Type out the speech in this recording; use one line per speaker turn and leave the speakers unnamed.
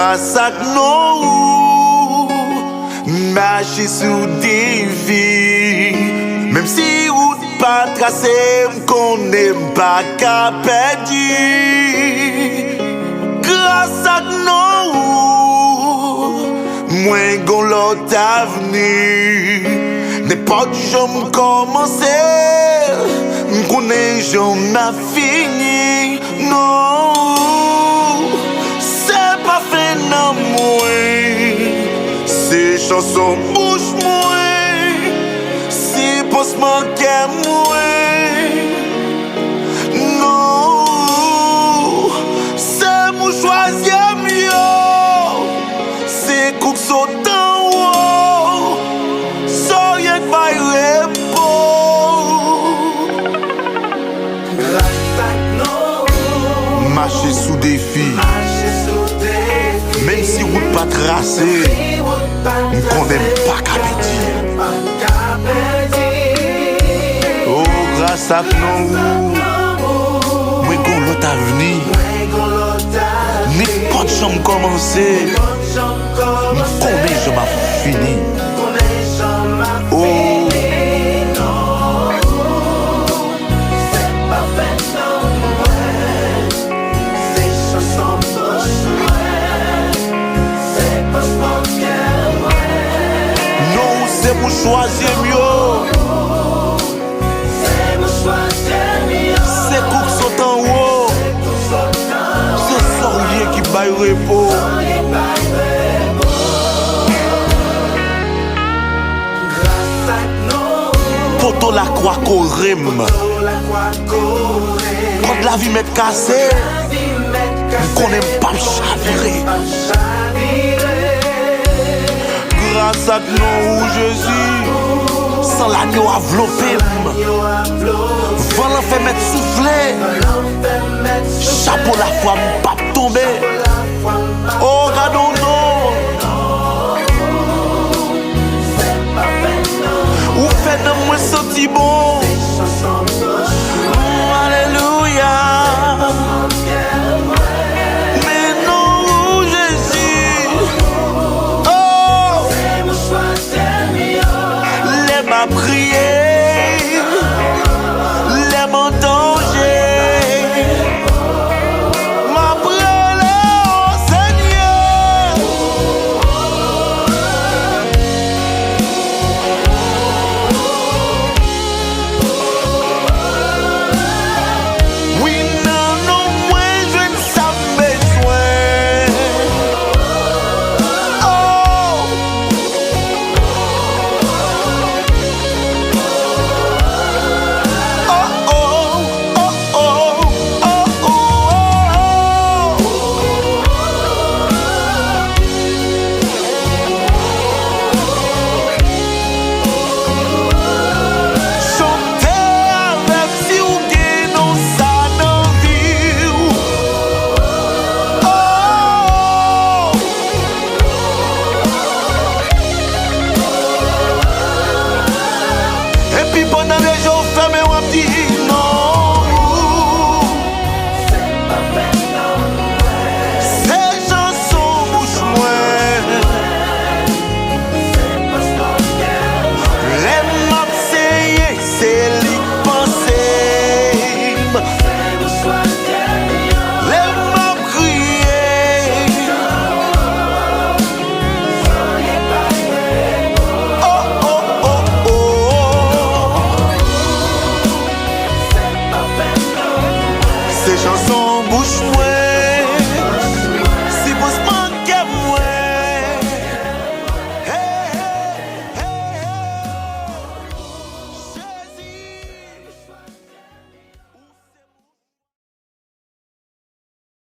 grâce à nous, marcher sous des vies. Même si route pas tracée, qu'on n'aime pas qu'à perdre. Grâce à nous, moins gon l'autre avenir. N'importe j'aime commencer, m'connais j'aime fini. Non, c'est pas fait non moins. Ces chansons bouche moins, c'est pour se manquer moins. Non, c'est mon choisir mieux. C'est qu'on saute en haut, sans rien que va y marcher sous des filles, même si route pas tracée, qu'on n'aime pas qu'à dire. Oh, grâce à nous, moi qu'on l'autre avenir, n'importe j'aime commencer, combien je m'en fini. Oh. C'est mon choisir mieux. C'est pour qui sont en haut. C'est sorcier qui baille repos. Poto la croix qu'on rime. Quand la vie m'est cassée, qu'on n'aime pas chavirer. Grâce à nous, Jésus, sans l'agneau enveloppé, vent l'en fait mettre soufflé, chapeau la foi pas tomber. Oh, regardons-nous, ou fait de moi senti bon. Alléluia. Ma prière, les m'en danger, ma prière au Seigneur. Oui, non, non, moi je ne sais besoin. C'est lui penser.